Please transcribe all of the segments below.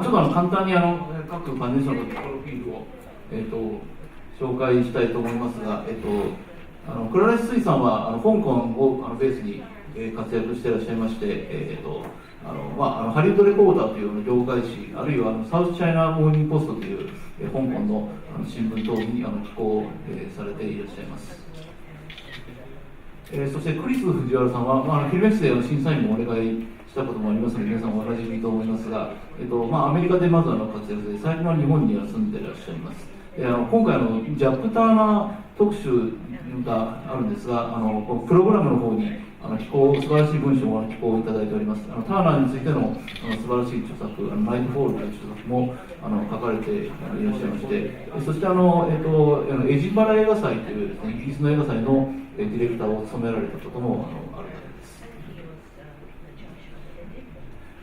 ちょっと簡単に各パネリストのプロフィールを、紹介したいと思いますが、クラレンス水産は香港をベースに活躍していらっしゃいまして、ハリウッドレポーターという業界誌、あるいはサウスチャイナモーニングポストという香港の新聞等に寄稿されていらっしゃいます。そしてクリス・藤原さんは、フィルメックスで審査員もお願いしたこともありますので、皆さんおなじみと思いますが、アメリカでまず活躍で、最近は日本には住んでいらっしゃいます。今回ジャック・ターナー特集があるんですが、プログラムの方に素晴らしい文章を寄稿いただいております。ターナーについての素晴らしい著作、ナイトフォールという著作も書かれていらっしゃいまして、そしてエジバラ映画祭というですね、イギリスの映画祭のディレクターを務められたこともある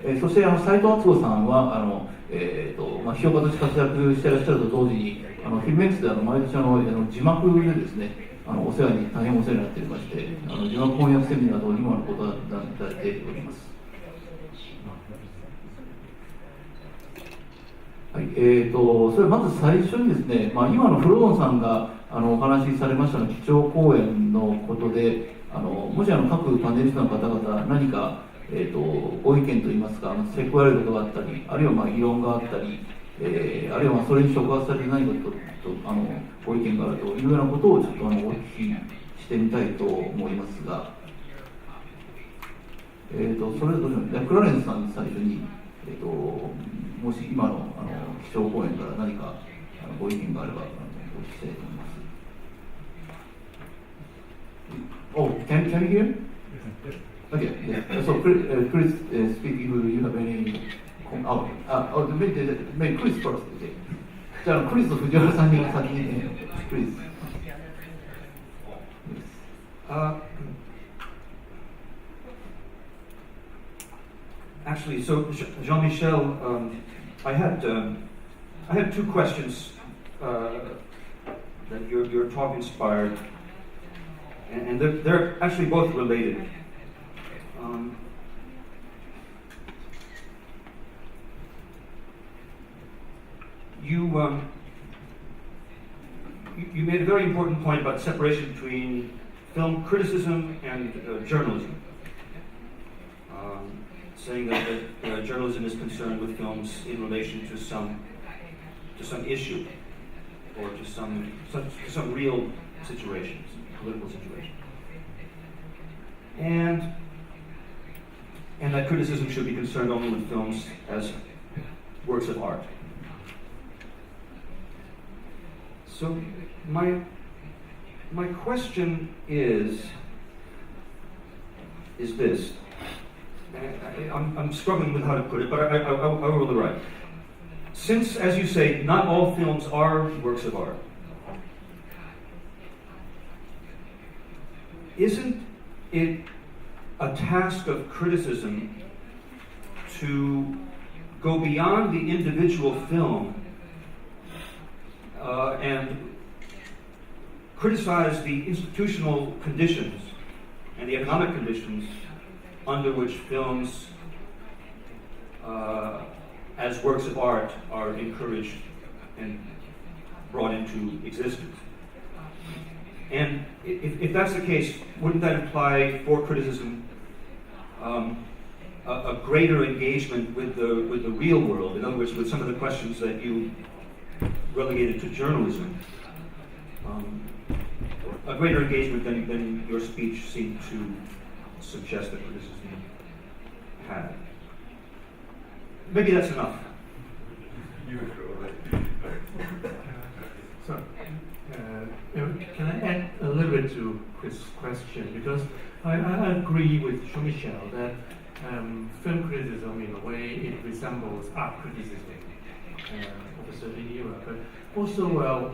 方です。そして斉藤敦子さんは批評家として活躍していらっしゃると同時にフィルメックスで毎年字幕でですね大変お世話になっておりまして、字幕翻訳セミナー等にもご登壇いただいております。はい、それまず最初にですね、今のフロドンさんがお話しされました基調講演のことで、もし各パネリストの方々何かご意見といいますか、付け加えることがあったり、あるいは異論があったり、あるいはそれに触発されて何かご意見があるというようなことをちょっとお聞きしてみたいと思いますが、それぞれクラレンスさんに最初に、もし今の基調講演から何かご意見があればお聞きしたいと思います。Oh, can you hear? Okay, yeah. So Chris, speak if you have any. Maybe Chris first. じゃあクリスと藤原さんに先にクリス。Actually, so Jean-Michel, I had two questions that your talk inspired, and they're actually both related. You made a very important point about separation between film criticism and journalism, saying that journalism is concerned with films in relation to some issue or to some real situations, political situations, and that criticism should be concerned only with films as works of art. So my question is this. I'm struggling with how to put it, but I will write. Since, as you say, not all films are works of art, isn't it a task of criticism to go beyond the individual film and criticize the institutional conditions and the economic conditions under which films as works of art are encouraged and brought into existence? And if that's the case, wouldn't that imply for criticism a greater engagement with the real world? In other words, with some of the questions that you relegated to journalism, a greater engagement than your speech seemed to suggest that criticism had. Maybe that's enough. So, can I add a little bit to Chris' question? Because I agree with Jean-Michel that film criticism, in a way, it resembles art criticism of a certain era. But also,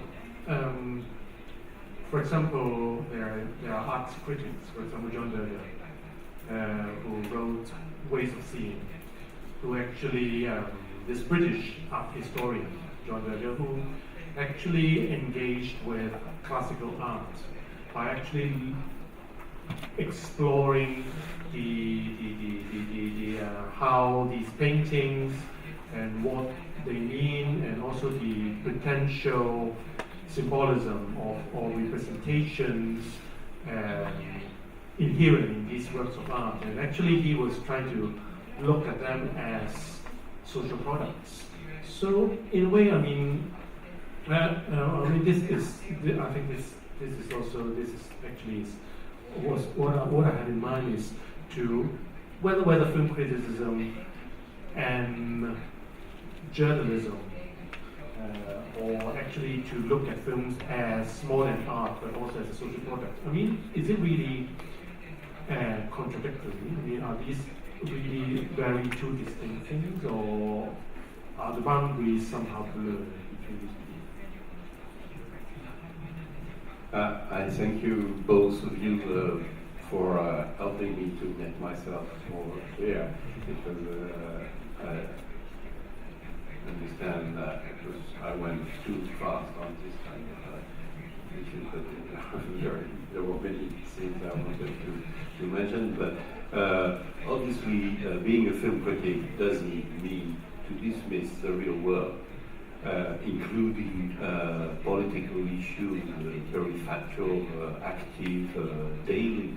for example, there are art critics, for example, John Derrida, who wrote Ways of Seeing, who actually, this British art historian, John Derrida, who actually engaged with classical art by actually exploring how these paintings and what they mean, and also the potential symbolism of or representations inherent in these works of art. And actually, he was trying to look at them as social products. So, in a way, I mean, this is actually what I had in mind is to whether film criticism and journalism, or actually to look at films as more than art but also as a social product. I mean, is it really contradictory? I mean, are these really very two distinct things, or are the boundaries somehow blurred between these two? I thank you, both of you, for helping me to make myself more clear, because I understand that I went too fast on this kind of issue, but there were many things I wanted to mention, but obviously being a film critic doesn't mean to dismiss the real world, including political issues, very factual, active, daily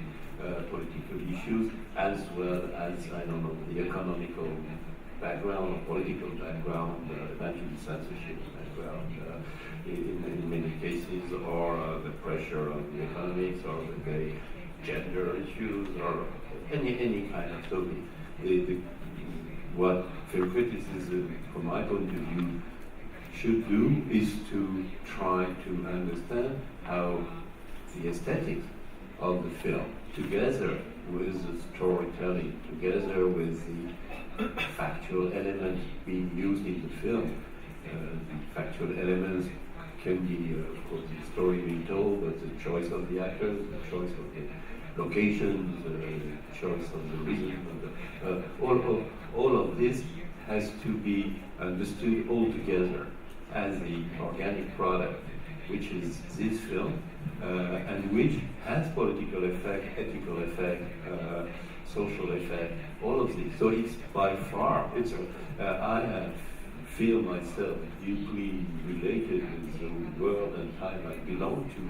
political issues, as well as, I don't know, the economical background, or political background, eventually censorship background, in many cases, or the pressure on the economics, or the gender issues, or any kind of topic. What film criticism, from my point of view, should do is to try to understand how the aesthetics of the film, together with the storytelling, together with the factual elements being used in the film. The factual elements can be, of course, the story being told, but the choice of the actors, the choice of the locations, the choice of the rhythm, all of this has to be understood all together as the organic product, which is this film, and which has political effect, ethical effect, social effect, all of this. So it's by far, I feel myself deeply related with the world and time I belong to,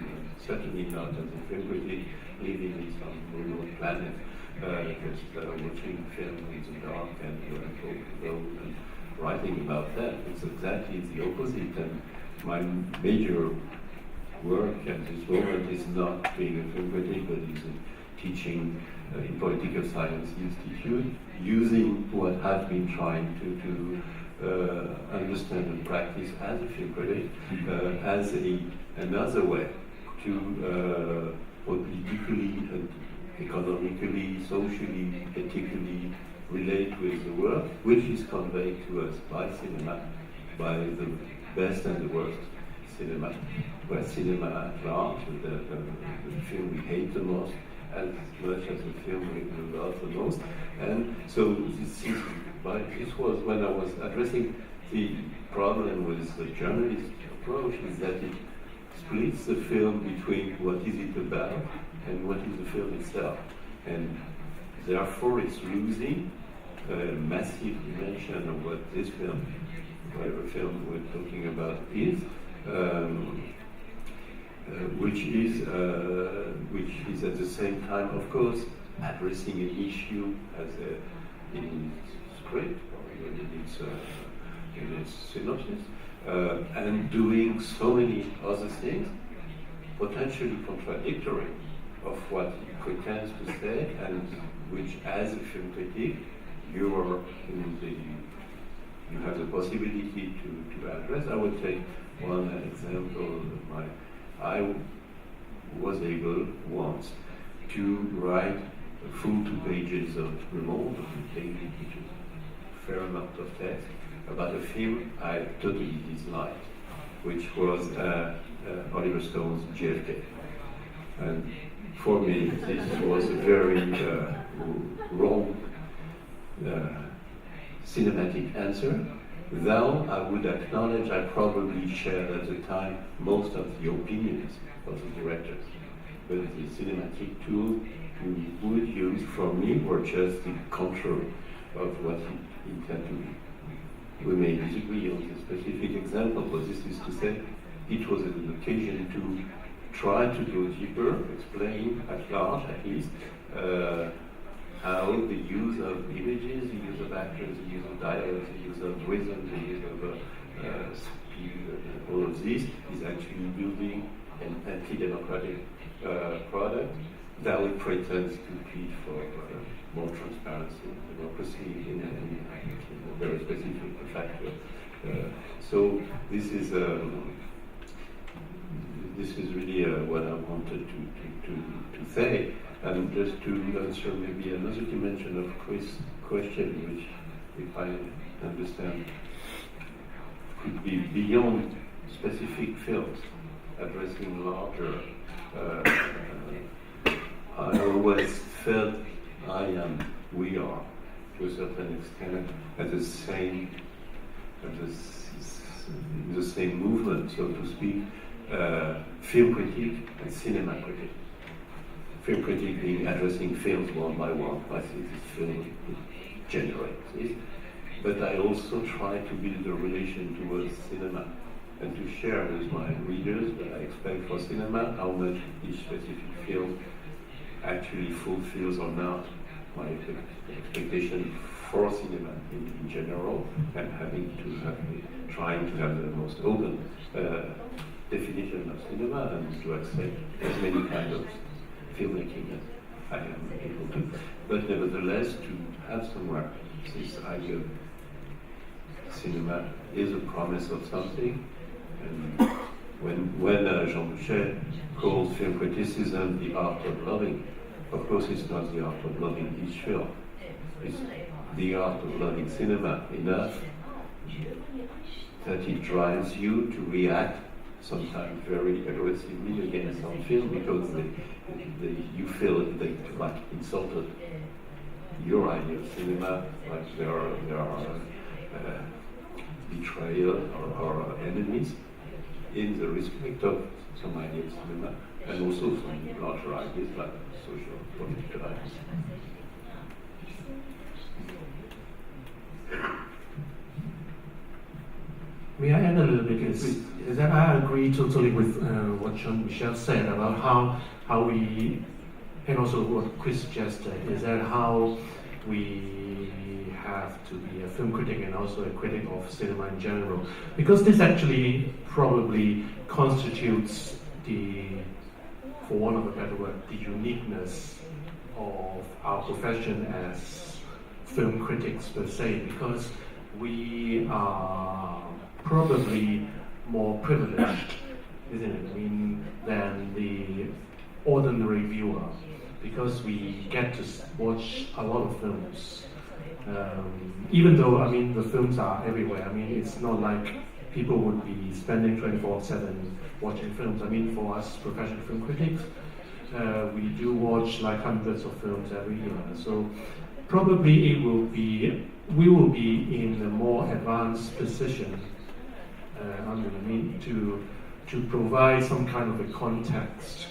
certainly not as a film critic living in some remote planet, just watching film in the dark and writing about that. It's exactly the opposite, and my major work at this moment is not being a film critic, but is teaching in Political Science Institute, using what I've been trying to understand and practice as a film critic, as another way to politically, economically, socially, ethically relate with the world, which is conveyed to us by cinema, by the best and the worst cinema, where cinema at large, the film we hate the most, as much as the film we love the most. And so this was when I was addressing the problem with the journalist approach, is that it splits the film between what is it about and what is the film itself. And therefore it's losing a massive dimension of what this film, whatever film we're talking about, is, which is at the same time, of course, addressing an issue as in its script or in its synopsis, and doing so many other things potentially contradictory of what it pretends to say, and which, as a film critic, you have the possibility to address. I would take one example. I was able once to write full 2 pages of Le Monde, which is a fair amount of text, about a film I totally disliked, which was Oliver Stone's JFK. And for me, this was a very wrong cinematic answer, though I would acknowledge I probably shared at the time most of the opinions of the directors. But the cinematic tools he would use for me were just the contrary of what he intended we may disagree on this specific example, but this is to say it was an occasion to try to go deeper, explain at large at least, how the use of images, the use of actors, the use of dialogue, the use of rhythm, the use of speed, all of this is actually building an anti-democratic product that would pretend to plead for more transparency, democracy in a very specific factor. So this is really what I wanted to say. And just to answer maybe another dimension of Chris' question, which, if I understand, could be beyond specific fields, addressing larger. I always felt we are, to a certain extent, at the same movement, so to speak, film critique and cinema critique. Film critique being addressing films one by one, I think this film generates this. But I also try to build a relation towards cinema and to share with my readers what I expect for cinema, how much each specific film actually fulfills or not my expectation for cinema in general, and trying to have the most open definition of cinema and to accept as many kinds of filmmaking as I am able to. But nevertheless, to have somewhere this idea of cinema is a promise of something. And when Jean-Michel calls film criticism the art of loving, of course it's not the art of loving each film. It's the art of loving cinema enough that it drives you to react sometimes very aggressively against some film because you feel they like insulted your idea of cinema, like there are betrayal or enemies in the respect of some idea of cinema, and also some larger ideas like social political ideas. May I add a little bit? Is that I agree totally with what Jean-Michel said about how we, and also what Chris suggested, is that how we have to be a film critic and also a critic of cinema in general, because this actually probably constitutes for want of a better word, the uniqueness of our profession as film critics per se, because we are probably more privileged, isn't it? I mean, than the ordinary viewer, because we get to watch a lot of films. Even though, I mean, the films are everywhere. I mean, it's not like people would be spending 24/7 watching films. I mean, for us professional film critics, we do watch like hundreds of films every year. So probably we will be in a more advanced position, to provide some kind of a context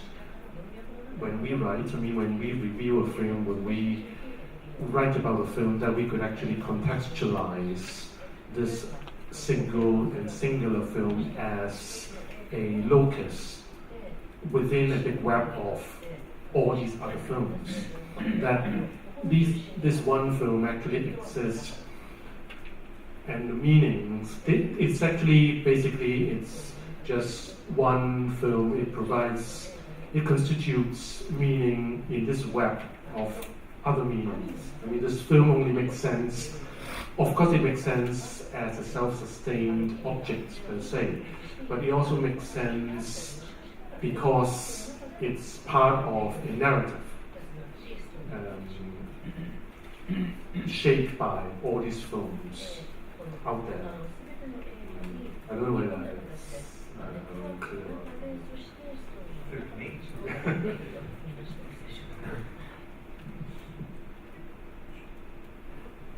when we write. I mean, when we review a film, when we write about a film, that we could actually contextualize this singular film as a locus within a big web of all these other films. That this one film actually exists, and the meanings, it's actually basically it's just one film. It constitutes meaning in this web of other meanings. I mean, this film only makes sense. Of course, it makes sense as a self-sustained object per se, but it also makes sense because it's part of a narrative shaped by all these films out there. I don't know whether that's clear.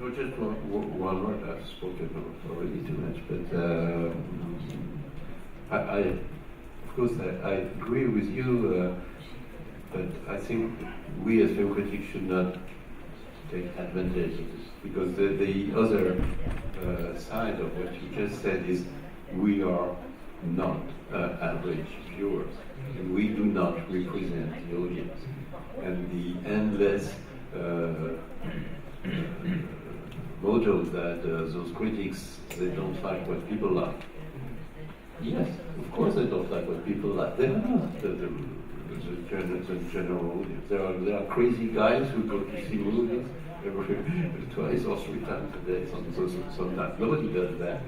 No, just one word. I've spoken already too much, but I agree with you. But I think we as film critics should not take advantage of this. Because the other side of what you just said is we are not average viewers, and we do not represent the audience. And the endless motto that those critics, they don't like what people like. Yes, of course they don't like what people like. They are not the general audience. There are crazy guys who go to see movies twice or three times a day. Sometimes nobody does that.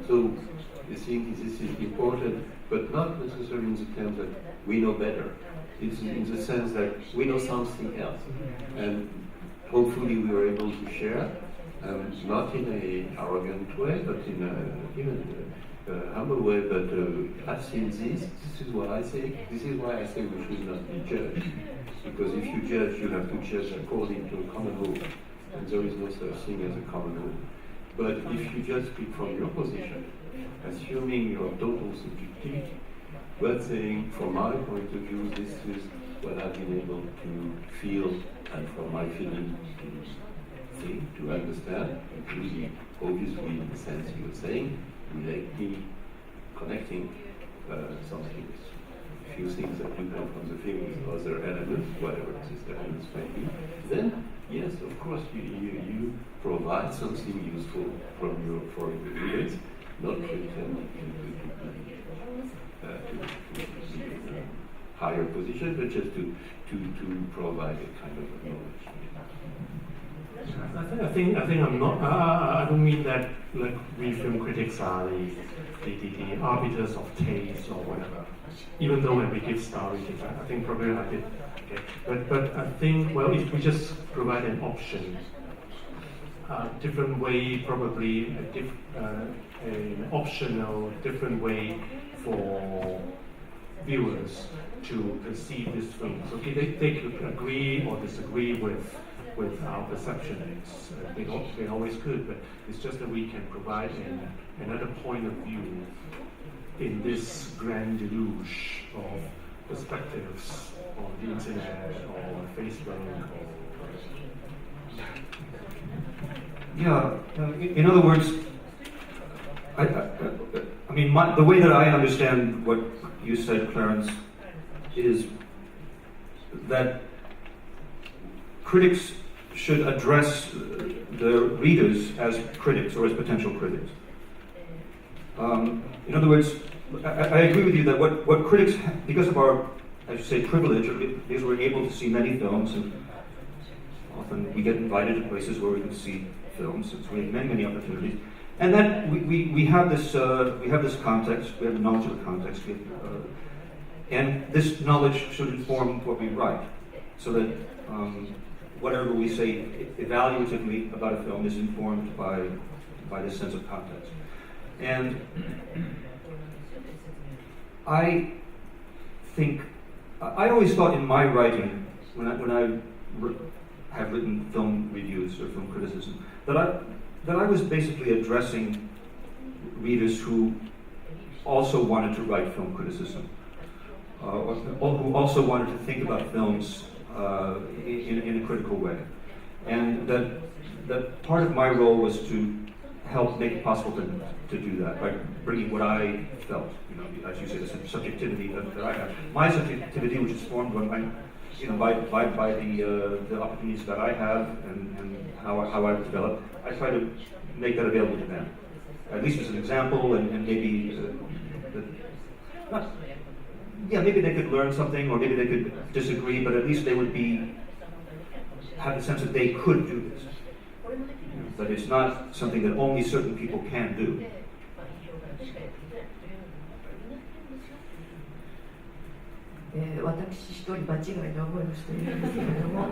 So I think this is important, but not necessarily in the terms that we know better. It's in the sense that we know something else, and hopefully we are able to share, not in an arrogant way, but in a humble way. But I've seen this. This is what I say. This is why I say we should not be judged, because if you judge, you have to judge according to a common rule, and there is no such thing as a common rule. But if you just speak from your position, assuming your total subjectivity, but saying, from my point of view, this is what I've been able to feel, and from my feeling to think, to understand, including, obviously, in the sense you were saying, relating, connecting something, a few things that you come from the film with other elements, whatever these elements might be, then, yes, of course, you provide something useful for your readers, not pretend to be in a higher position, but just to provide a kind of knowledge. I think I'm not. I don't mean that like we film critics are the arbiters of taste or whatever. Even though when we give star ratings, I think probably I did. Okay. But I think if we just provide an option, different way, probably an optional different way for viewers to perceive this film. So they could agree or disagree with our perceptions. They always could, but it's just that we can provide another point of view in this grand deluge of perspectives on the internet or Facebook. In other words, I mean, the way that I understand what you said, Clarence, is that critics should address the readers as critics or as potential critics. In other words, I agree with you that what critics, because of our, I should say, privilege, because we're able to see many films, and often we get invited to places where we can see films, so we have many opportunities. And then we have this context, we have the knowledge of the context, and this knowledge should inform what we write, so that whatever we say evaluatively about a film is informed by this sense of context. And I think, I always thought in my writing, when I have written film reviews or film criticism, that I was basically addressing readers who also wanted to write film criticism, or who also wanted to think about films in a critical way. And that part of my role was to help make it possible to do that by bringing what I felt, as you say, the subjectivity that I have. My subjectivity, which is formed by the opportunities that I have and how I've developed, I try to make that available to them, at least as an example, and maybe maybe they could learn something, or maybe they could disagree, but at least they would have the sense that they could do this. That it's not something that only certain people can do. 私一人場違いで覚えをしているんですけれども、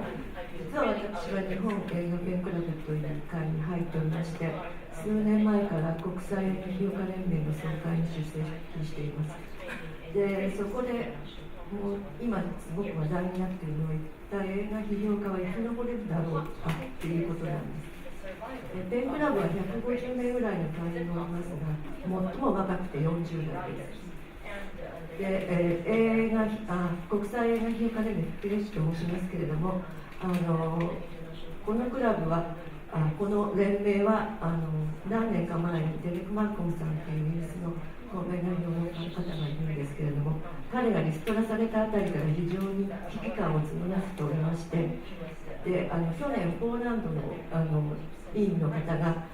実は私は日本映画ペンクラブという会に入っておりまして、数年前から国際批評家連盟の総会に出席しています。で、そこでもう今すごく話題になっているのは、一体映画批評家は生き残れるだろうかっていうことなんです。ペンクラブは150名ぐらいの会員がおりますが、最も若くて40代です。国際映画批評家連盟フレッシュと申しますけれども、このクラブはこの連盟は何年か前にデレク・マッコムさんというイギリスの高名な評論家の方がいるんですけれども、彼がリストラされたあたりから非常に危機感を募らせておりまして、で去年ポーランドの委員の方が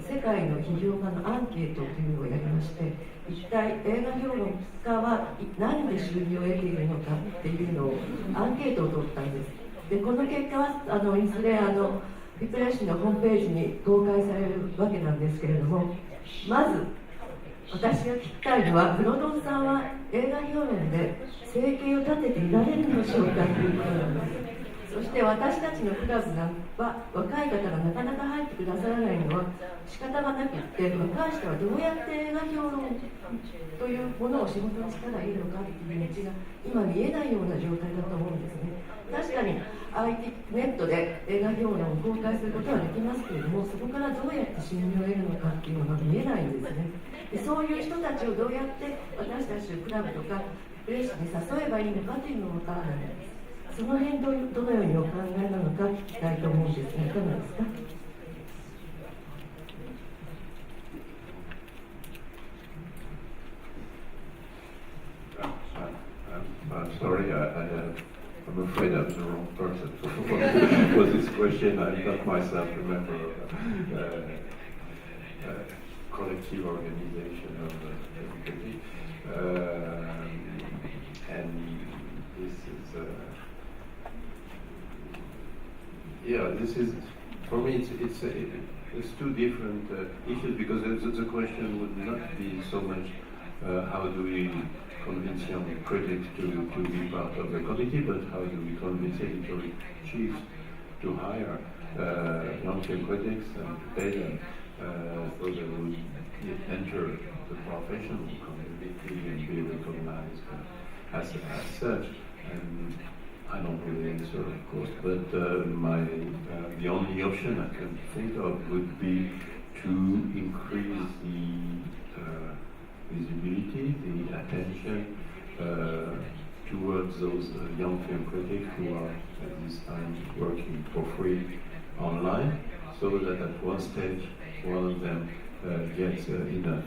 世界の批評家のアンケートというのをやりまして、一体映画評論家は何で収入を得ているのかっていうのをアンケートを取ったんです。でこの結果はいずれリプレッシュのホームページに公開されるわけなんですけれども、まず私が聞きたいのは、フロドンさんは映画評論で生計を立てていられるのでしょうかということなんです。そして私たちのクラブは若い方がなかなか入ってくださらないのは仕方がなくって、若い人はどうやって映画評論というものを仕事にしたらいいのかっていう道が今見えないような状態だと思うんですね。確かに IT ネットで映画評論を公開することはできますけれども、そこからどうやって収入を得るのかっていうのが見えないんですね。でそういう人たちをどうやって私たちのクラブとかプレッシュに誘えばいいのかというのもわからないんです。その辺どのようにお考えなのか聞きたいと思うんですが、いかがですか。I'm sorry, I'm afraid I'm the wrong person for this question. I not myself remember collective organization of everybody. And this is, this is, for me, it's two different issues, because the question would not be so much how do we convince young critics to be part of the committee, but how do we convince editorial chiefs to hire young film critics and to pay them so they would enter the professional community and be recognized as such. And I don't know the answer, of course, but the only option I can think of would be to increase the visibility, the attention towards those young film critics who are at this time working for free online, so that at one stage one of them gets enough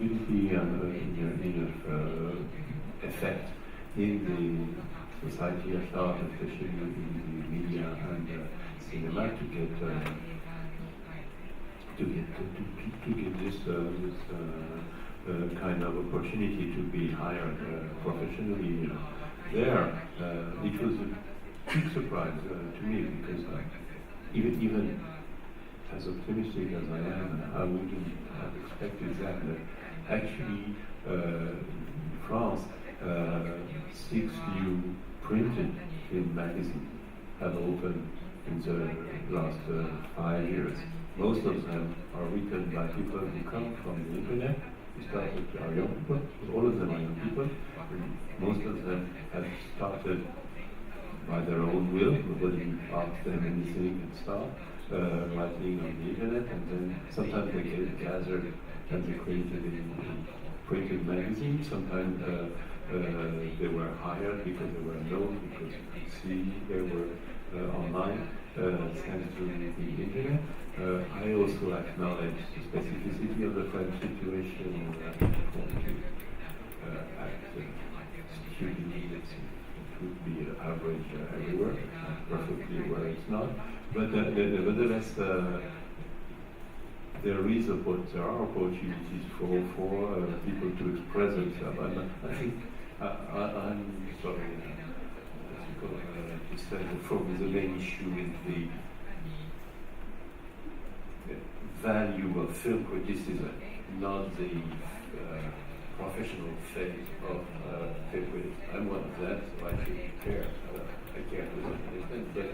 visibility and enough effect in the society at large, especially in the media and cinema, to get this kind of opportunity to be hired professionally there. It was a big surprise to me, because even as optimistic as I am, I wouldn't have expected that. Actually, France, 6 new printed film magazines have opened in the last 5 years. Most of them are written by people who come from the internet. We start with our young people, all of them are young people. Most of them have started by their own will. Nobody asked them anything and start writing on the internet, and then sometimes they get gathered and they created a printed magazine. Sometimes they were hired because they were known, because you could see they were online thanks to the internet. I also acknowledge the specificity of the French situation. It would be average everywhere, perfectly where it's not. But nevertheless, there are opportunities for people to express themselves. I think I'm sorry, to say that probably the main issue is the value of film criticism, not the professional phase of film critics. I'm one of them, so I shouldn't care. I care to some extent, but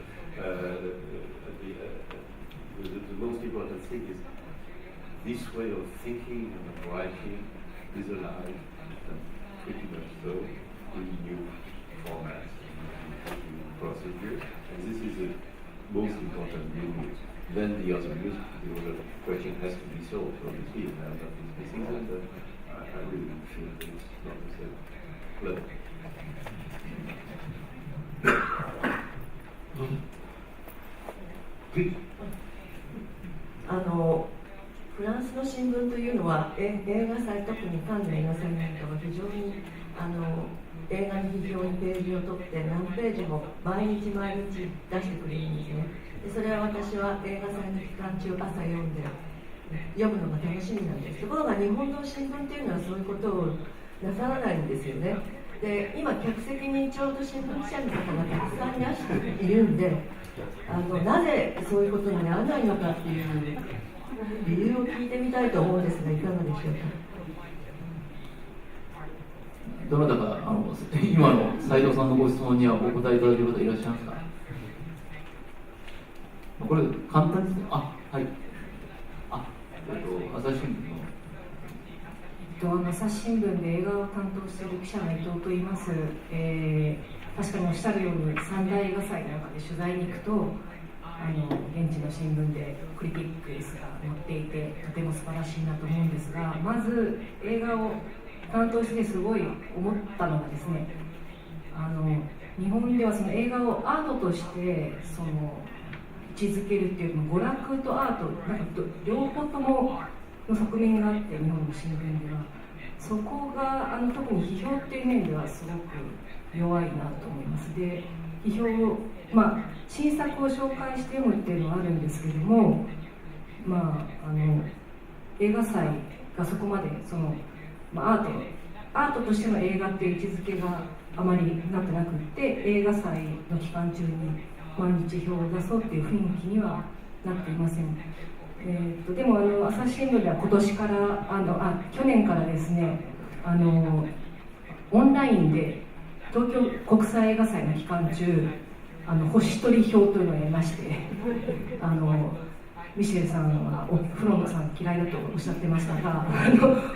the most important thing is this way of thinking and of writing is alive, and pretty much so, in new formats, in new procedures, and this is the most important new news. Then the other question has to be solved, obviously, and I'm not dismissing them, but really feel things not the same. But please. フランスの新聞というのは映画祭、特にカンヌ映画祭なんかは非常に映画の批評にページを取って何ページも毎日出してくれるんですね。でそれは私は映画祭の期間中朝読むのが楽しみなんです。ところが日本の新聞っていうのはそういうことをなさらないんですよね。で今客席にちょうど新聞記者の方がたくさんいらしているんでなぜそういうことにならないのかっていう理由を聞いてみたいと思うんですが、いかがでしょうか。どなたか今の斉藤さんのご質問にはお答えいただける方いらっしゃいますか。これ簡単ですね。はい。朝日新聞の朝日新聞で映画を担当している記者の伊藤と言います。確かにおっしゃるように三大映画祭の中で取材に行くと現地の新聞でクリティックスが載っていてとても素晴らしいなと思うんですが、まず映画を担当してすごい思ったのがですね、日本ではその映画をアートとして位置づけるっていうのも娯楽とアートなんか両方ともの側面があって、日本の新聞ではそこが特に批評っていう面ではすごく弱いなと思います。で批評新作を紹介して読むっていうのはあるんですけども、映画祭がそこまでアートとしての映画っていう位置づけがあまりなくなくって、映画祭の期間中に毎日表を出そうっていう雰囲気にはなっていません。でも朝日新聞では今年から去年からですねオンラインで東京国際映画祭の期間中星取り表というのをやりましてミシェルさんはフロドンさん嫌いだとおっしゃってましたが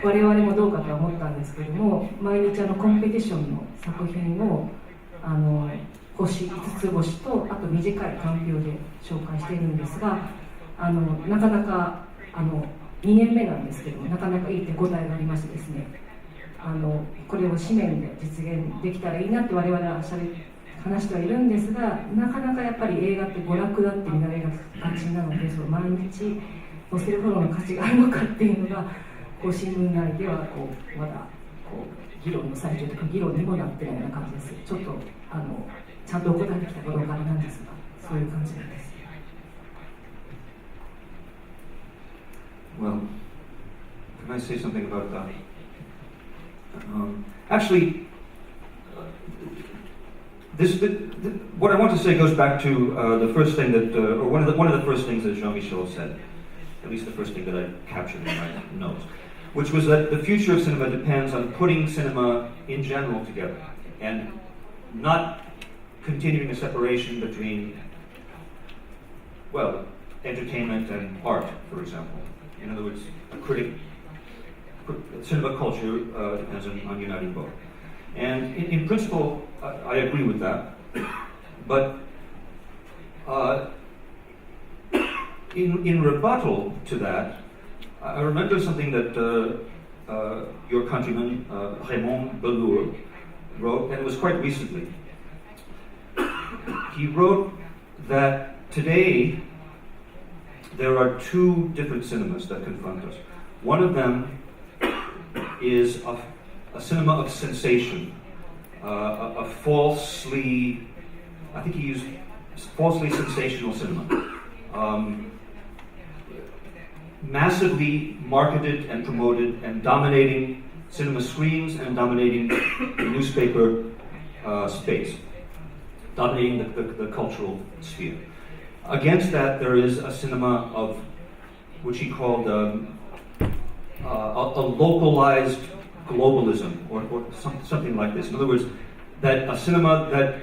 我々もどうかとは思ったんですけども、毎日コンペティションの作品を星5つ星とあと短い短評で紹介しているんですが、なかなか2年目なんですけどもなかなかいい手応えがありましてですね、これを紙面で実現できたらいいなって我々は話してはいるんですが、なかなかやっぱり映画って娯楽だって見られがちなので、毎日載せるほどの価値があるのかっていうのが新聞内ではまだ議論の最中というか議論にもなってないような感じです。ちょっとちゃんとお答えできたかどうかあれなんですが、そういう感じなんです。Well, can I say something about that? Actually, what I want to say goes back to the first thing that, or one of the first things that Jean-Michel said, at least the first thing that I captured in my notes, which was that the future of cinema depends on putting cinema in general together and not continuing a separation between, well, entertainment and art, for example. In other words, cinema culture depends on uniting both. And in principle, I agree with that. But in rebuttal to that, I remember something that your countryman, Raymond Bellour, wrote, and it was quite recently. He wrote that today there are two different cinemas that confront us. One of them is a cinema of sensation, a falsely, I think he used falsely sensational cinema, massively marketed and promoted and dominating cinema screens and dominating the newspaper space, dominating the cultural sphere. Against that, there is a cinema of, which he called a localized globalism, or something like this. In other words, that a cinema that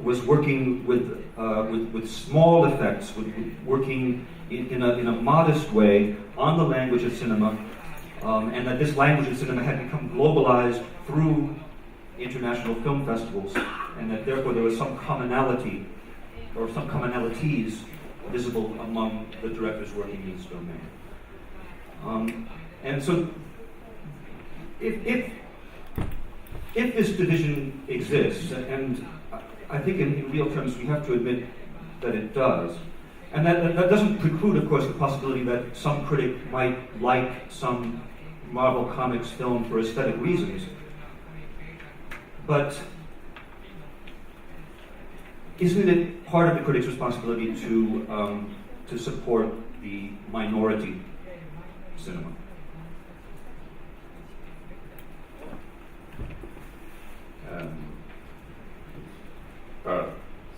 was working with small effects, working in a modest way on the language of cinema, and that this language of cinema had become globalized through international film festivals, and that therefore there was some commonality or some commonalities visible among the directors working in this domain. And so if this division exists, and I think in real terms we have to admit that it does, and that doesn't preclude, of course, the possibility that some critic might like some Marvel Comics film for aesthetic reasons, but isn't it part of the critic's responsibility to support the minority cinema?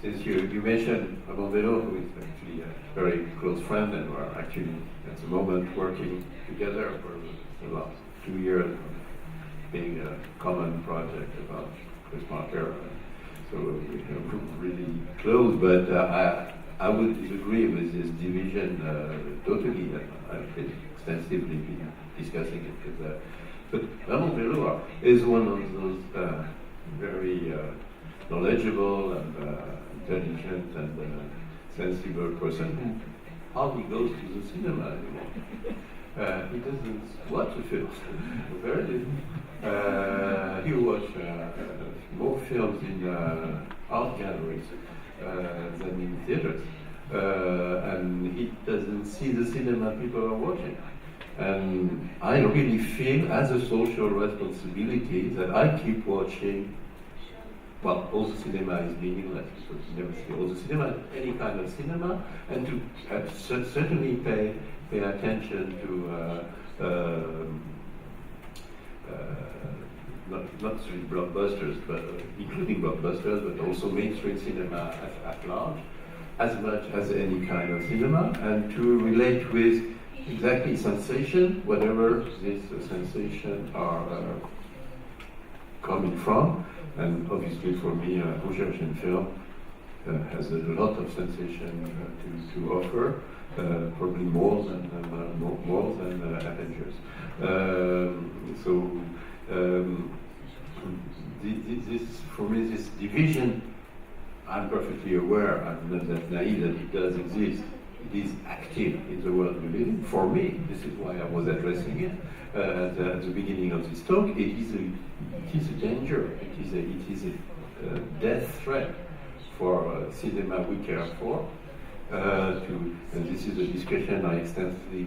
Since you mentioned Abondelo, who is actually a very close friend, and we're actually at the moment working together for the last 2 years, being a common project about Chris Marker. So we're really close, but I would disagree with this division totally. I've been extensively discussing it but Abondelo is one of those very knowledgeable and intelligent and sensible person who hardly goes to the cinema anymore. He doesn't watch the films, very little. He watches more films in art galleries than in theaters. And he doesn't see the cinema people are watching. And I really feel as a social responsibility that I keep watching. Well, all the cinema is meaningless because you never see all the cinema, any kind of cinema, and to certainly pay attention to not really blockbusters, but including blockbusters, but also mainstream cinema at large, as much as any kind of cinema, and to relate with exactly sensation, whatever this sensation are coming from. And obviously for me, research in film has a lot of sensation to offer, probably more than Avengers. This for me, this division, I'm perfectly aware, I'm not that naive that it does exist. It is active in the world we live in. For me, this is why I was addressing it at the beginning of this talk. It is a danger. It is a death threat for cinema we care for. And this is a discussion I extensively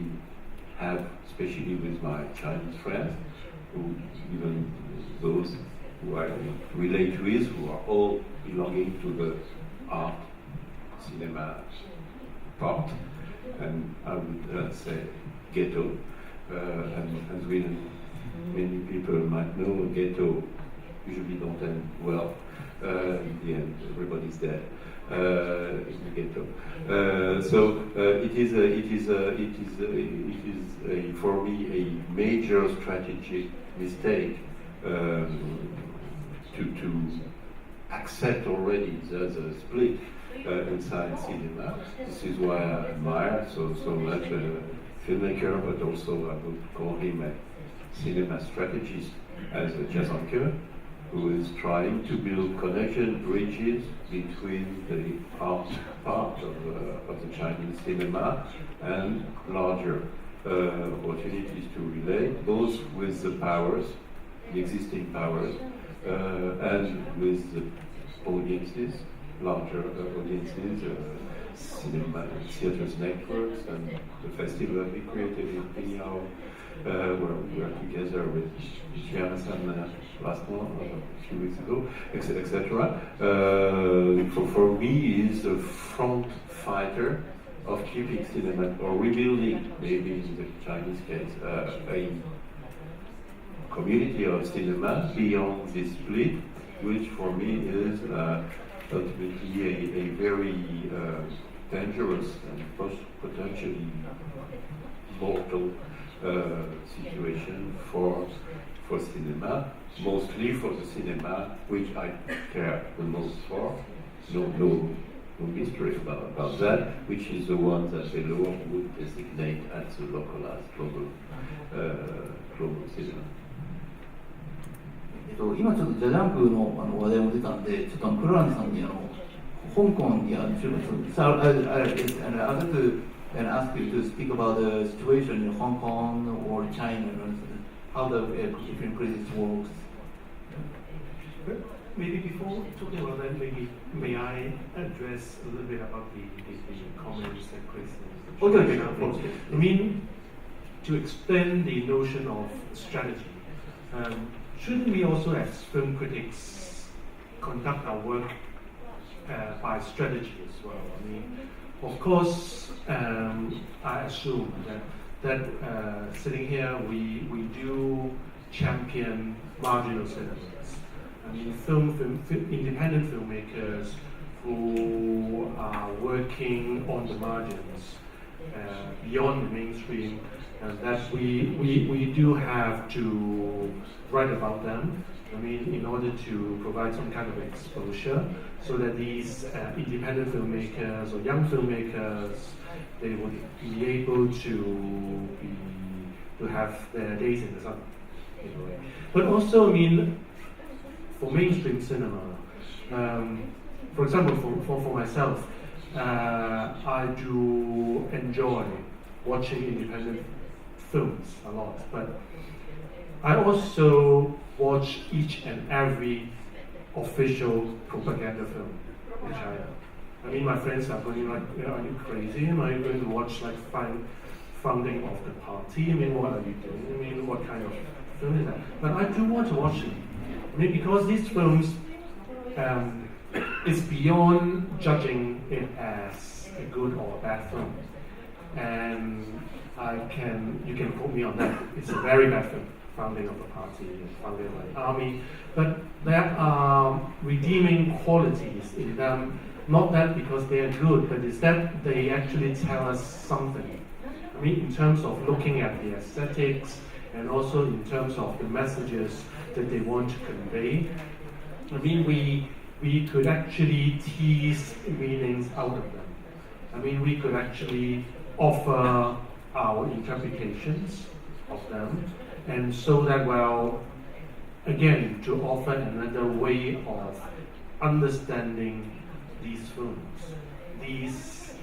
have, especially with my Chinese friends, who even those who I relate with, who are all belonging to the art cinema part, and I would say ghetto. And as many people might know, ghetto usually don't end well. In the end, everybody's dead in the ghetto. It is for me a major strategic mistake to accept already the split inside cinema. This is why I admire so much a filmmaker, but also I would call him a cinema strategist as a Jason, who is trying to build connection bridges between the art part of the Chinese cinema and larger opportunities to relate, both with the powers, the existing powers, and with the audiences, larger audiences, cinema, theaters networks, and the festival we created in Pinyao, where we were together with Chiang-san last month, a few weeks ago, etc. For me, is a front fighter of keeping cinema, or rebuilding, maybe in the Chinese case, a community of cinema beyond this split, which for me is ultimately a very dangerous and potentially mortal situation for cinema, mostly for the cinema which I care the most for. No mystery about that, which is the one that the law would designate as a localized global cinema. 今ちょっとジャジャンクの話題も出たんで、ちょっとクラランさんに香港に注目するんです。I'd like to ask you to speak about the situation in Hong Kong or China how the film critics works. Maybe before talking about that, maybe may I address a little bit about the comments and criticisms? Okay, of course. I mean, to explain the notion of strategy, shouldn't we also, as film critics, conduct our work by strategy as well? I mean, of course, I assume that sitting here, we do champion marginal cinemas. I mean, independent filmmakers who are working on the margins beyond the mainstream, and that we do have to write about them. I mean, in order to provide some kind of exposure, so that these independent filmmakers or young filmmakers, they would be able to have their days in the sun, in a way. But also, I mean, for mainstream cinema, for example, for myself, I do enjoy watching independent films a lot, but I also watch each and every official propaganda film in China. I mean, my friends are going like, are you crazy? Am I going to watch like founding of the party? I mean, what are you doing? I mean, what kind of film is that? But I do want to watch them. I mean, because these films is beyond judging it as a good or a bad film, and you can quote me on that. It's a very bad film, founding of the party, founding of the army, but there are redeeming qualities in them. Not that because they are good, but it's that they actually tell us something. I mean, in terms of looking at the aesthetics, and also in terms of the messages that they want to convey. I mean, we could actually tease meanings out of them. I mean, we could actually offer our interpretations of them, and so that, well, again, to offer another way of understanding these films, these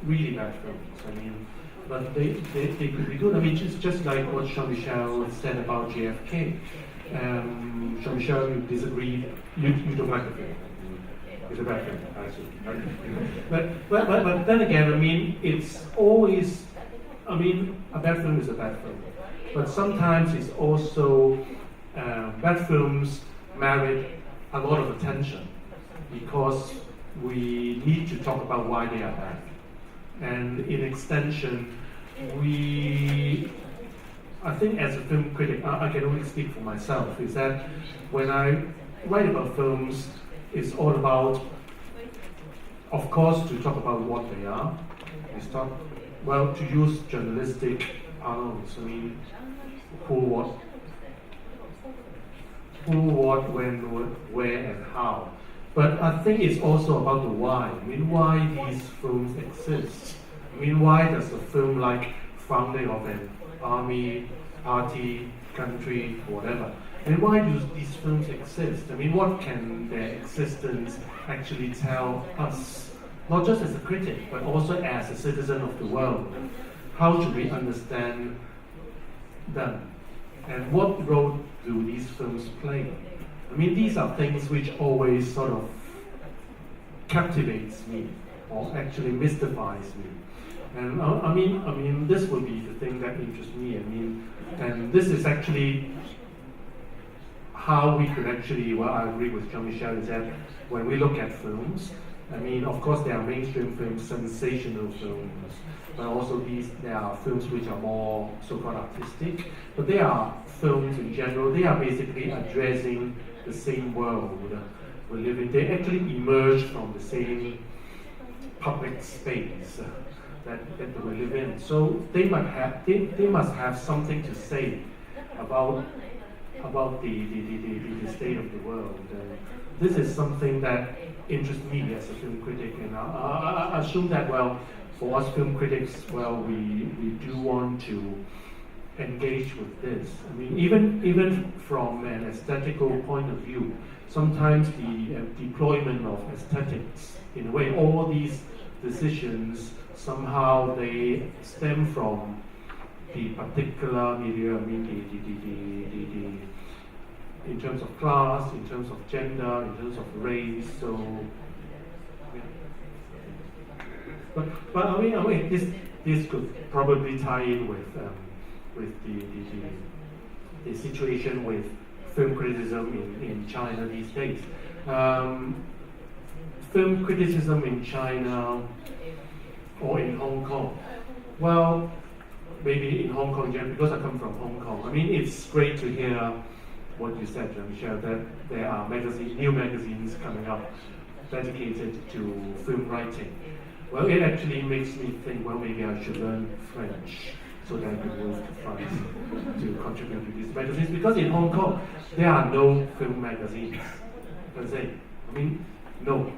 really bad films. I mean, but they could be good. I mean, just like what Jean-Michel said about JFK. Jean-Michel, you disagree. You don't like the film. It's a bad film, I see. But then again, I mean, it's always. I mean, a bad film is a bad film. But sometimes it's also bad films merit a lot of attention because we need to talk about why they are bad. And in extension, I think as a film critic, I can only speak for myself, is that when I write about films, it's all about, of course, to talk about what they are. It's to use journalistic parlance, I mean, who, what, when, where, and how. But I think it's also about the why. I mean, why these films exist. I mean, why does a film like founding of an army, party, country, whatever? And why do these films exist? I mean, what can their existence actually tell us? Not just as a critic, but also as a citizen of the world. How should we understand them? And what role do these films play? I mean, these are things which always sort of captivates me, or actually mystifies me. And I mean, this would be the thing that interests me. I mean, and this is actually how we could actually. Well, I agree with Jean-Michel is that when we look at films, I mean, of course, there are mainstream films, sensational films, but also there are films which are more so-called artistic. But they are films in general. They are basically addressing the same world we live in. They actually emerge from the same public space that we live in. So they must have something to say about the state of the world. This is something that interests me as a film critic, and I assume that, well, for us film critics, well, we do want to engage with this. I mean, even from an aesthetical point of view, sometimes the deployment of aesthetics, in a way, all these decisions somehow they stem from the particular media, I mean in terms of class, in terms of gender, in terms of race. So, yeah. But I mean, this could probably tie in with the situation with film criticism in China these days. Film criticism in China or in Hong Kong. Well, maybe in Hong Kong, because I come from Hong Kong. I mean, it's great to hear what you said, Jean-Michel, that there are new magazines coming up dedicated to film writing. Well, it actually makes me think, well, maybe I should learn French so that I can move to France to contribute to these magazines. Because in Hong Kong, there are no film magazines per se. I mean, no,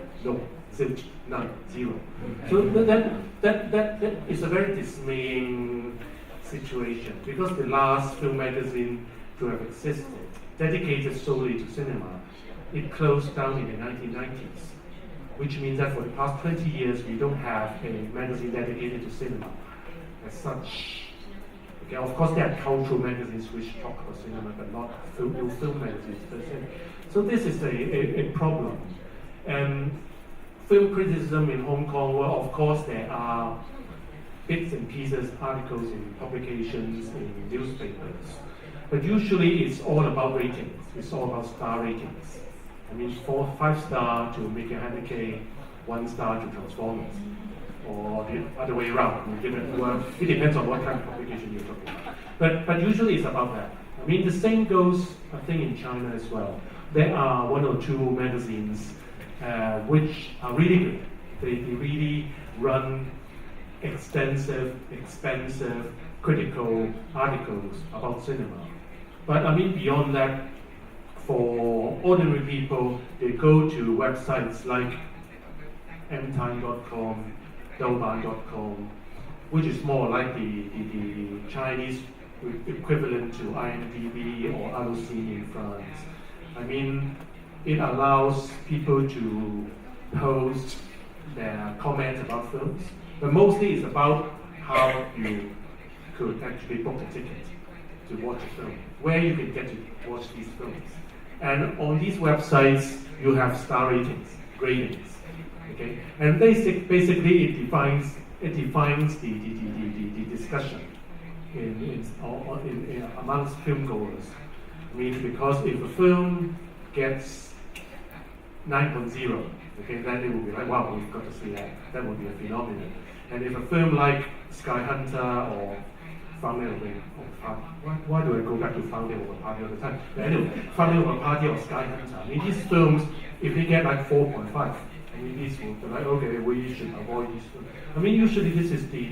zilch, none, zero. So that is a very dismaying situation, because the last film magazine to have existed, dedicated solely to cinema, it closed down in the 1990s, which means that for the past 20 years we don't have a magazine dedicated to cinema as such. Okay, of course there are cultural magazines which talk about cinema, but not film magazines per se. So this is a problem. And film criticism in Hong Kong, well, of course there are bits and pieces, articles in publications, in newspapers. But usually it's all about ratings. It's all about star ratings. I mean, 5 star to Make Your Haneke, 1 star to Transformers, or the other way around. It depends on what kind of publication you're talking about. But usually it's about that. I mean, the same goes, I think, in China as well. There are 1 or 2 magazines which are really good. They really run extensive, expensive, critical articles about cinema. But I mean, beyond that, for ordinary people, they go to websites like mtime.com, douban.com, which is more like the Chinese equivalent to IMDb or Allociné in France. I mean, it allows people to post their comments about films, but mostly it's about how you could actually book a ticket to watch a film, where you can get to watch these films. And on these websites, you have star ratings, gradings, okay? And basically it defines the discussion amongst film goers. I mean, because if a film gets 9.0, okay, then it will be like, wow, we've got to see that. That would be a phenomenon. And if a film like Sky Hunter or Founding of a Party, why do I go back to Founding of a Party all the time? But anyway, Founding of a Party or Sky Hunter, I mean, these films, if they get like 4.5, I mean, these will be like, okay, we should avoid these films. I mean, usually this is the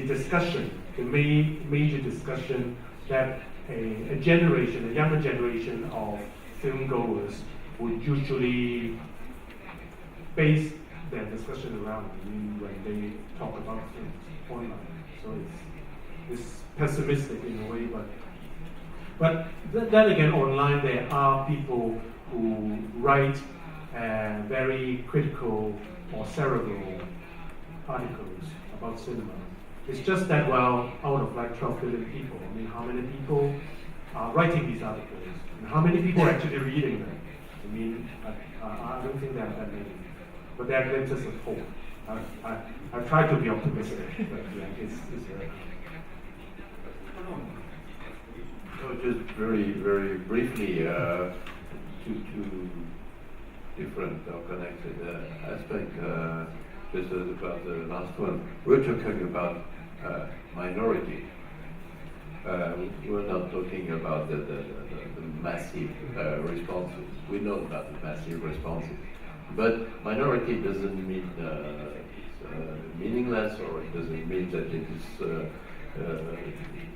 discussion, the major discussion that a younger generation of film goers would usually base their discussion around when they talk about films online. So it's pessimistic in a way, but then again, online there are people who write very critical or cerebral articles about cinema. It's just that, well, out of like 12 billion people, I mean, how many people are writing these articles? And how many people are actually reading them? I mean, I don't think there are that many. But there are glimpses of hope. I've tried to be optimistic, but yeah, it's So just very, very briefly, two different or connected aspects. Just about the last one, we're talking about minority. We're not talking about the massive responses. We know about the massive responses, but minority doesn't mean it's meaningless, or it doesn't mean that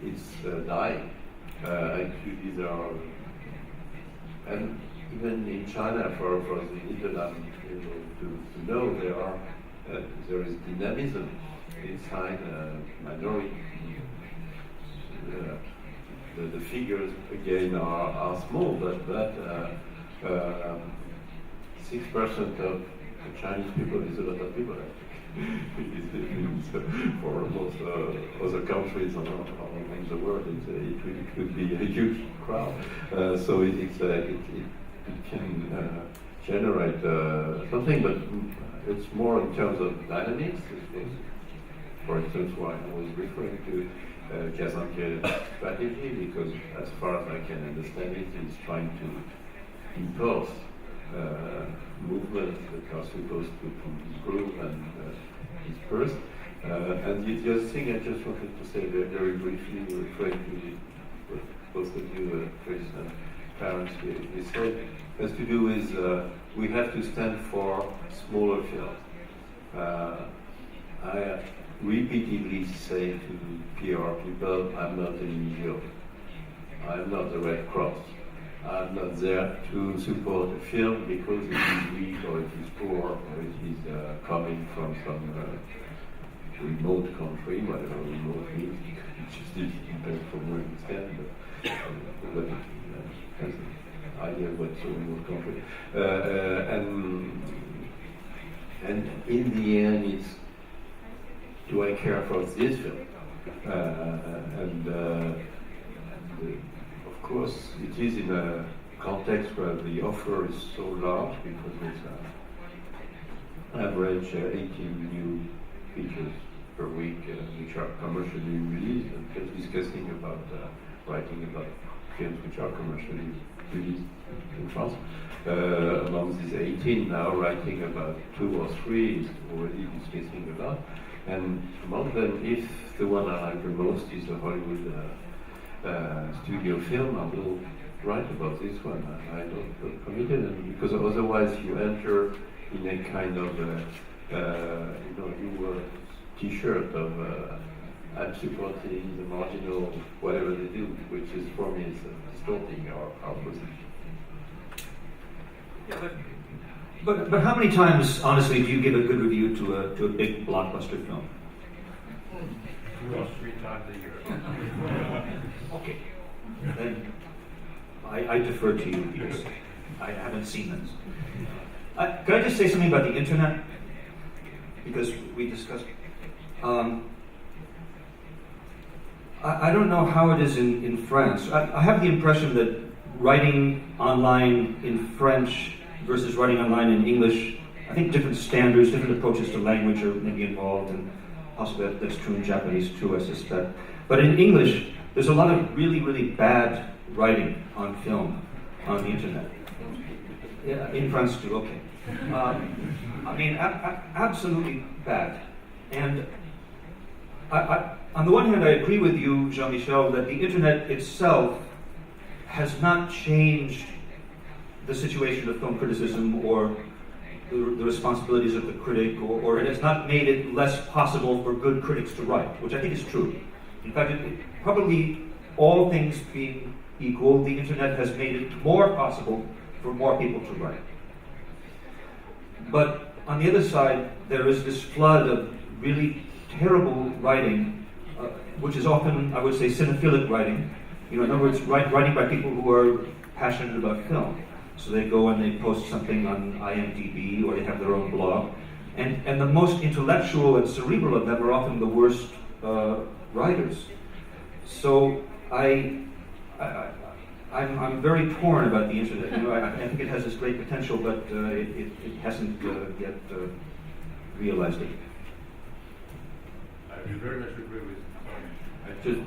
it's dying. Actually, there are, and even in China, for the internet, to know there is dynamism inside minority. The figures again are small, but 6% of the Chinese people is a lot of people. For most other countries on the world, it could be a huge crowd. So it can generate something, but it's more in terms of dynamics. For instance, why I was referring to Kazan's strategy, because as far as I can understand it, it's trying to impulse movements that are supposed to improve and disperse. And the other thing I just wanted to say very briefly, referring to what both of you, Chris and Clarence, you said, has to do with we have to stand for smaller films. I repeatedly say to PR people, I'm not an NGO. I'm not the Red Cross. I'm not there to support a film because it is weak or it is poor or it is coming from some remote country, whatever remote means, which is depends from where you stand, but that's the idea of what's a remote country. And in the end, it's, do I care for this film? Of course, it is in a context where the offer is so large because it's an average 18 new features per week which are commercially released, and just discussing about writing about films which are commercially released in France. Among these 18 now, writing about 2 or 3 is already discussing a lot. And among them, if the one I like the most is a Hollywood studio film, I will write about this one. I don't feel committed, because otherwise you enter in a kind of you wear a T-shirt of I'm supporting the marginal whatever they do, which is for me is distorting our position. Yeah, but how many times, honestly, do you give a good review to a big blockbuster film? 2 or 3 times a year. Okay. Then I defer to you because I haven't seen this. Can I just say something about the internet? Because we discussed. I don't know how it is in France. I have the impression that writing online in French versus writing online in English, I think different standards, different approaches to language are maybe involved, and possibly that's true in Japanese too, I suspect. But in English, there's a lot of really, really bad writing on film on the internet. Yeah, in France too, okay. I mean, absolutely bad. And on the one hand, I agree with you, Jean-Michel, that the internet itself has not changed the situation of film criticism or the responsibilities of the critic, or it has not made it less possible for good critics to write, which I think is true. In fact, probably all things being equal, the internet has made it more possible for more people to write. But on the other side, there is this flood of really terrible writing, which is often, I would say, cinephilic writing. In other words, writing by people who are passionate about film. So they go and they post something on IMDb, or they have their own blog. And the most intellectual and cerebral of them are often the worst writers. So I'm very torn about the internet. I think it has this great potential, but it hasn't yet realized it. I very much agree with I just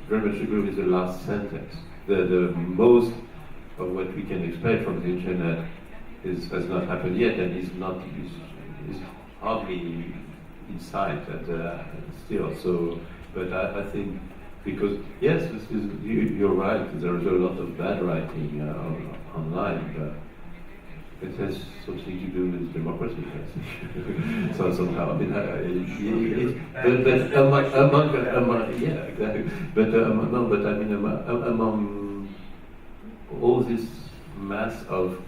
very much agree with the last sentence. The most of what we can expect from the internet has not happened yet, and is hardly in sight still. So, but I think, because yes, you're right. There is a lot of bad writing online, but it has something to do with democracy. So somehow, I mean, among yeah, exactly. But I mean, among all this mass of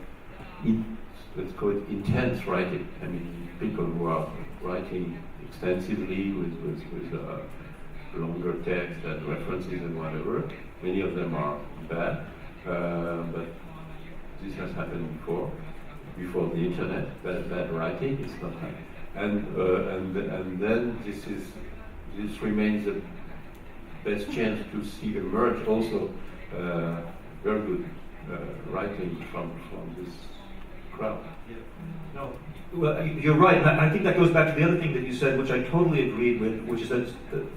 let's call it intense writing. I mean, people who are writing extensively with longer text and references and whatever. Many of them are bad, but this has happened before the internet. Bad writing is not happening. and then this remains the best chance to see emerge also very good writing from this crowd. No, well, you're right. And I think that goes back to the other thing that you said, which I totally agreed with, which is that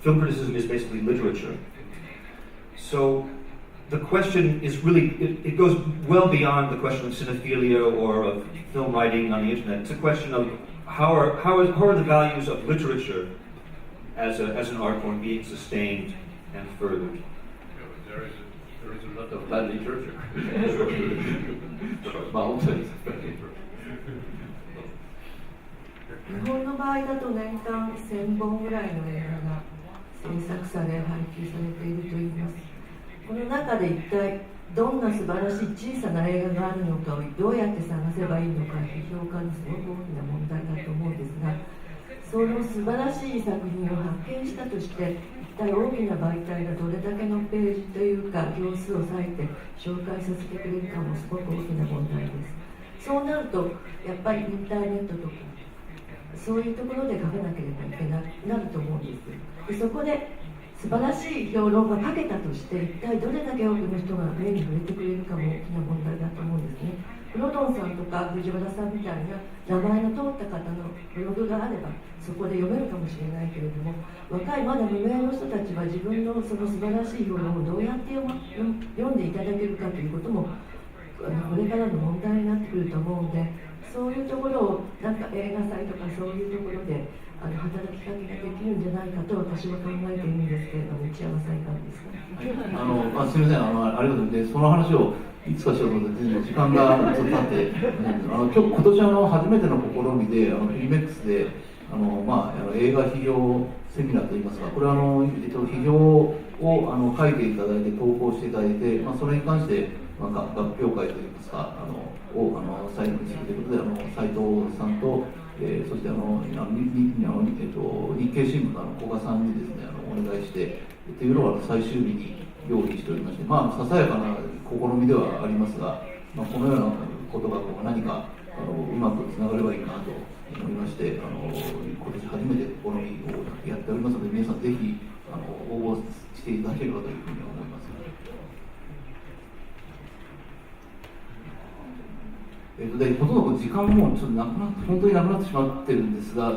film criticism is basically literature. So the question is really, it goes well beyond the question of cinephilia or of film writing on the internet. It's a question of how are the values of literature as an art form being sustained and furthered. There is a lot of bad literature. Mountains. 日本の場合だと年間1000本ぐらいの映画が制作され配給されているといいます。この中で一体どんな素晴らしい小さな映画があるのかをどうやって探せばいいのか、批評家のすごく大きな問題だと思うんですが、その素晴らしい作品を発見したとして一体大きな媒体がどれだけのページというか行数を割いて紹介させてくれるかもすごく大きな問題です。そうなるとやっぱりインターネットとかそういうところで書かなければいけなくなると思うんです。でそこで素晴らしい評論が書けたとして一体どれだけ多くの人が目に触れてくれるかも大きな問題だと思うんですね。フロドンさんとか藤原さんみたいな名前の通った方のブログがあればそこで読めるかもしれないけれども、若いまだ無名の人たちは自分のその素晴らしい評論をどうやって読んでいただけるかということもこれからの問題になってくると思うので、そういうところをなんか映画祭とかそういうところで働きかけができるんじゃないかと私は考えているんですけれども、内山さんいかがですか。すみません、ありがとうございます。その話をいつかしようと思って時間がちょっと経って今年初めての試みでフィルメックスで映画批評セミナーといいますか、これは批評を書いていただいて投稿していただいて、それに関して学評会といいますかを最後にするということで斉藤さんと、そして日経新聞の古賀さんにですねお願いしてというのを最終日に用意しておりまして、ささやかな試みではありますが、このようなことが何かうまくつながればいいなと思いまして、今年初めて試みをやっておりますので、皆さんぜひ応募していただければというふうに思います。でほとんど時間もちょっと本当になくなってしまってるんですが、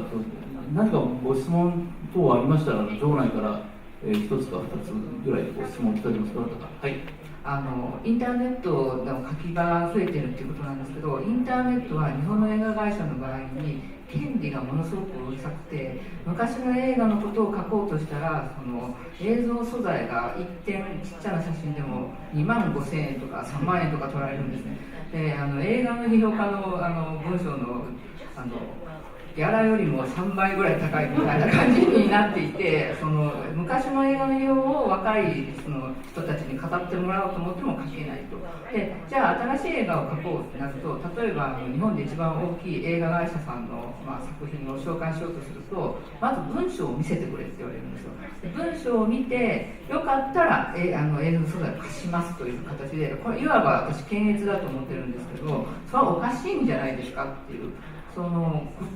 何かご質問等ありましたら場内から1つか2つぐらいご質問いただけますか。はい。インターネットの書き場が増えてるっていうことなんですけど、インターネットは日本の映画会社の場合に権利がものすごくうるさくて、昔の映画のことを書こうとしたらその映像素材が一点ちっちゃな写真でも2万5千円とか3万円とか取られるんですね。で映画の批評家の文章のギャラよりも3倍ぐらい高いみたいな感じになっていて、その昔の映画の批評を若いその人たちに語ってもらおうと思っても書けないと。でじゃあ新しい映画を描こうってなると、例えば日本で一番大きい映画会社さんの、作品を紹介しようとすると、まず文章を見せてくれって言われるんですよ。で文章を見てよかったら映像素材を貸しますという形で、これいわば私検閲だと思ってるんですけど、それはおかしいんじゃないですかっていう。こ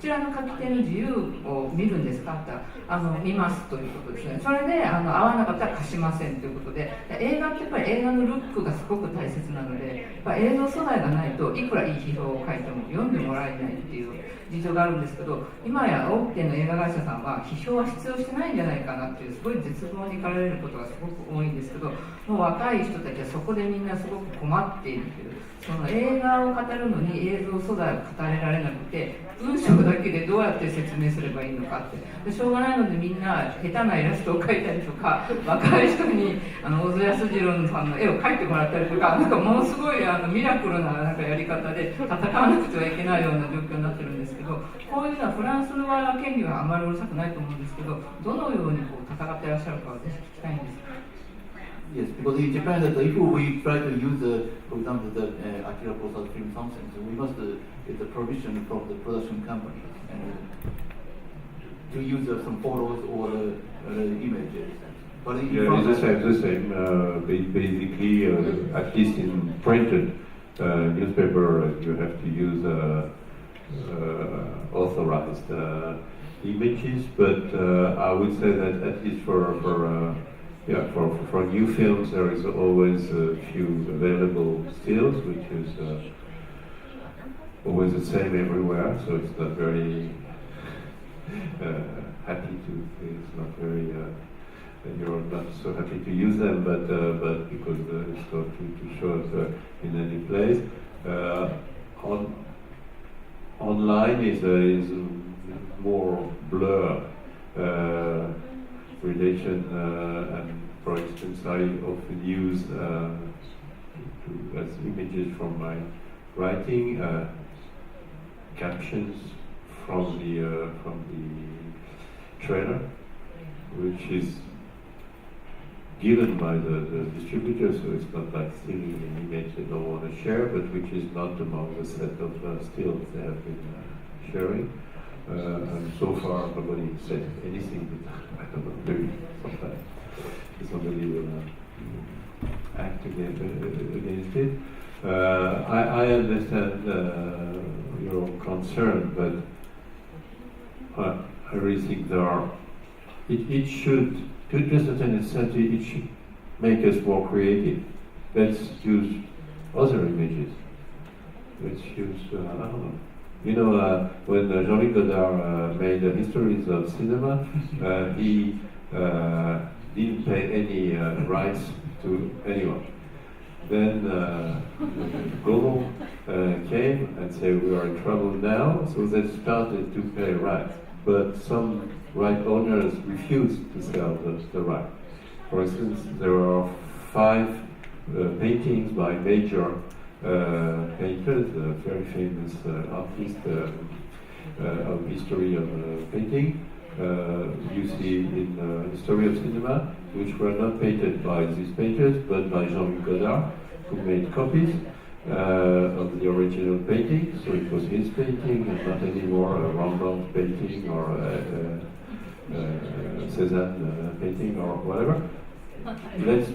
ちらの書き手の自由を見るんですかって言ったら見ますということですね。それで合わなかったら貸しませんということで、映画ってやっぱり映画のルックがすごく大切なので、やっぱ映像素材がないといくらいい批評を書いても読んでもらえないっていう事情があるんですけど、今や大手の映画会社さんは批評は必要してないんじゃないかなっていうすごい絶望に駆られることがすごく多いんですけど、もう若い人たちはそこでみんなすごく困っているっていう。その映画を語るのに映像素材を語れられなくて、文章だけでどうやって説明すればいいのかってでしょうがないので、みんな下手なイラストを描いたりとか、若い人に小津安二郎さんの絵を描いてもらったりとか、ものすごいミラクルなやり方で戦わなくてはいけないような状況になってるんですけど、こういうのはフランスの場合は権利はあまりうるさくないと思うんですけど、どのように戦っていらっしゃるかをぜひ聞きたいんです。Yes, because in Japan, that if we try to use, for example, the Akira Kurosawa film something, so we must get the permission from the production company to use some photos or images. But yeah, it's the same. Basically, at least in printed newspaper, you have to use authorized images, but I would say that at least for new films there is always a few available stills, which is always the same everywhere, so it's not very happy to, it's not very, you're not so happy to use them, but because it's not to show up in any place. Online is more blur relation, and for instance, I often use as images from my writing captions from the trailer, which is given by the distributor, so it's not like stealing an image they don't want to share, but which is not among the set of stills they have been sharing. And so far nobody said anything, but I don't know, maybe sometimes somebody will act against it. I understand your concern, but I really think there are, it should, to a certain extent, it should make us more creative. Let's use other images. Let's use, I don't know. You know, when Jean-Luc Godard made the histories of cinema, he didn't pay any rights to anyone. Then Global came and said, we are in trouble now, so they started to pay rights. But some right owners refused to sell the right. For instance, there are 5 paintings by major painters, very famous artists of history of painting. You see in History of Cinema, which were not painted by these painters, but by Jean-Luc Godard, who made copies of the original painting. So it was his painting and not anymore a Rembrandt's painting or Cézanne painting or whatever. Let's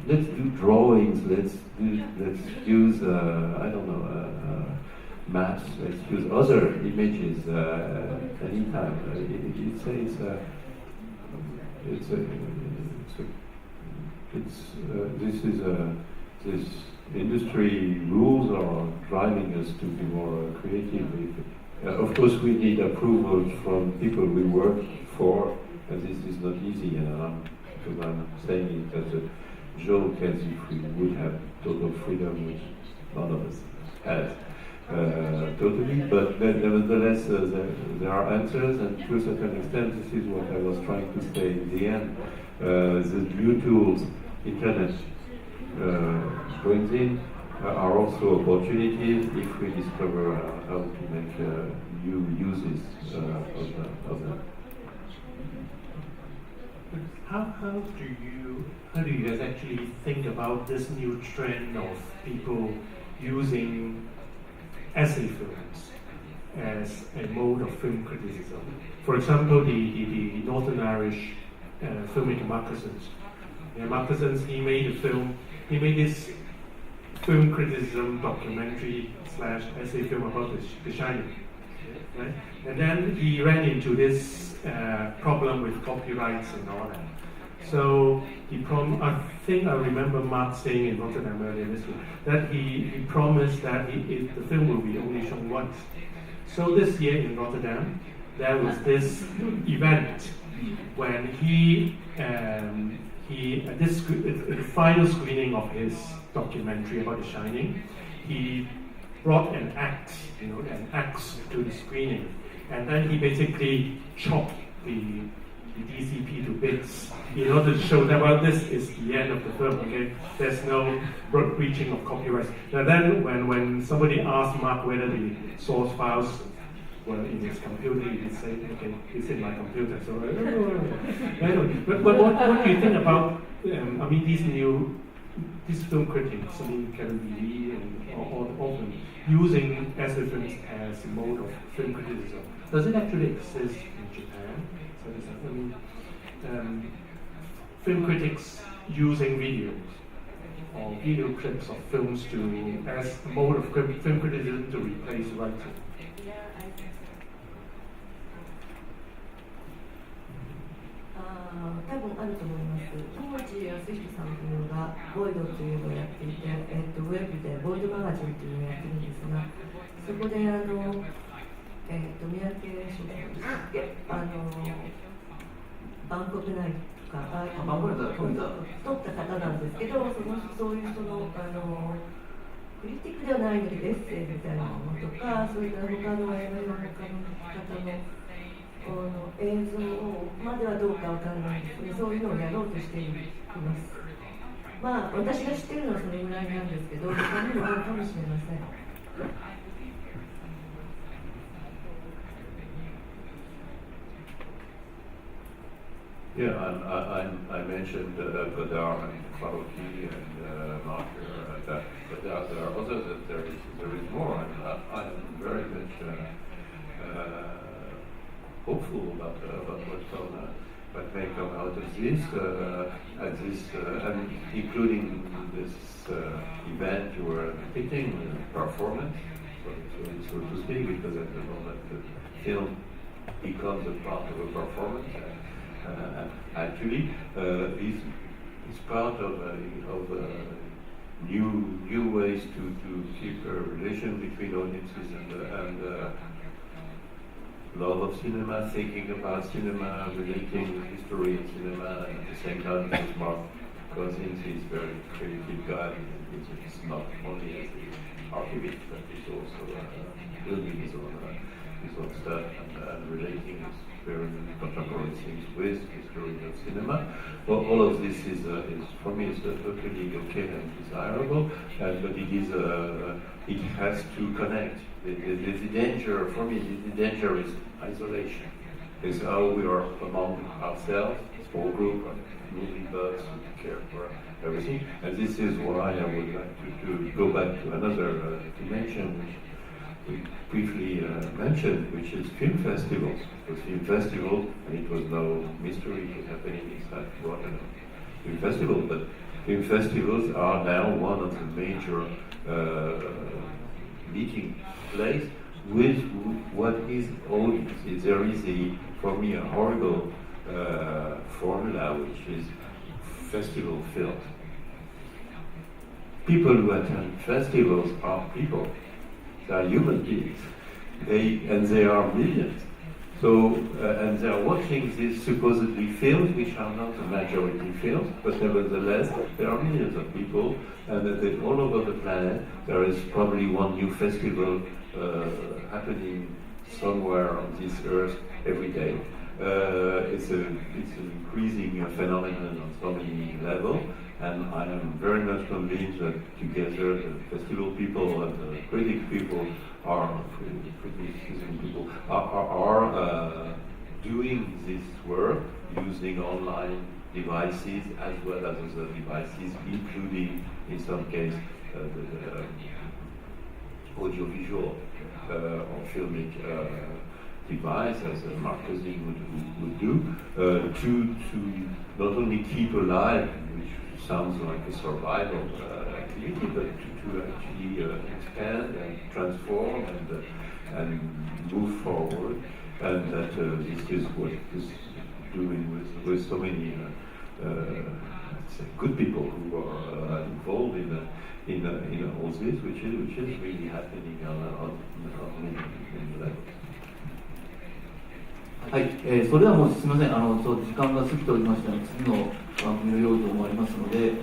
do drawings. Let's use I don't know maps. Let's use other images anytime. This industry rules are driving us to be more creative. Of course, we need approval from people we work for, and this is not easy. Because I'm saying it as a joke, as if we would have total freedom, which none of us has totally. But nevertheless, there are answers, and to a certain extent, this is what I was trying to say in the end. The new tools, internet brings in, are also opportunities if we discover how to make new uses of them. How do you guys actually think about this new trend of people using essay films as a mode of film criticism? For example, the Northern Irish filmmaker Mark Cousins. Mark Cousins, he made this film criticism documentary / essay film about The Shining. Right? And then he ran into this problem with copyrights and all that. So I think I remember Mark saying in Rotterdam earlier this year that he promised that the film will be only shown once. So this year in Rotterdam, there was this event when the final screening of his documentary about The Shining, he brought an axe to the screening, and then he basically chopped the DCP to bits in order to show that, well, this is the end of the film, okay? There's no breaching of copyrights. Now then, when somebody asked Mark whether the source files were in his computer, he would say, okay, it's in my computer. So, anyway, but what do you think about, these film critics, Kevin B. and often using essay films as a mode of film criticism? Does it actually exist in Japan? Film critics using videos or video clips of films as a mode of film criticism to replace writing. あると思います。当時、安彦さんというのがボイドというのをやっていて、ウェブでボイドマガジンというのをやってるんですが、そこで三宅翔さんでしたっけ、バンコクナイトとかバンコクナイト撮った方なんですけど、そういうクリティックではないんだけどエッセイみたいなものとか、それから他の映画の方の映像まではどうかわからないんですけど、そういうのをやろうとしています。まあ私が知ってるのはそれぐらいなんですけど、他にもあるかもしれません。Yeah, I mentioned Godard and Farouki and Marker, but there are others that there is more, and I'm very much hopeful about what may come out of this, and including this event you were depicting, performance, so to speak, because at the moment the film becomes a part of a performance. Actually, is part of new ways to keep a relation between audiences and love of cinema, thinking about cinema, relating the history of cinema, and at the same time, because Mark Cousins is a very creative guy. It's not only as the archivist, but he's also building his own stuff and relating his very contemporary things with history of cinema. Well, all of this is for me is totally okay and desirable, but it has to connect. The danger for me, the danger is isolation. Is how we are among ourselves, small group, movie buffs who care for everything, and this is why I would like to go back to another dimension which we briefly mentioned, which is film festivals. Because film festival, and it was no mystery to happening inside Rotterdam Film Festival, but film festivals are now one of the major meeting place with what is audience. There is for me a horrible formula, which is festival films. People who attend festivals are people. They are human beings. They are millions. So, and they are watching these supposedly films, which are not the majority films, but nevertheless, there are millions of people, and all over the planet, there is probably one new festival happening somewhere on this earth every day. It's an increasing phenomenon on so many levels, and I am very much convinced that together the festival people and the critic people are doing this work using online devices as well as other devices, including in some case the audiovisual or filmic device, as Mark Cousins would do, to not only keep alive, which sounds like a survival activity, but to actually expand and transform and move forward. And that this is what is doing with so many good people who are involved in all this, which is really happening on many levels. はい、それではもうすみません、時間が過ぎておりましたので、次の番組の用意と思われますので、い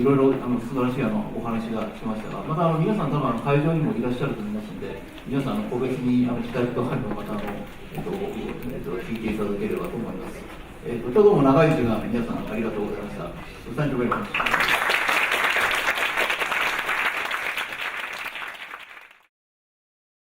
ろいろ素晴らしいお話が来ましたが、また皆さん、多分会場にもいらっしゃると思いますので、皆さん、個別に聞きたいことがあれば、また聞いていただければと思います。どうも長い時間、皆さんありがとうございました。Thank you very much.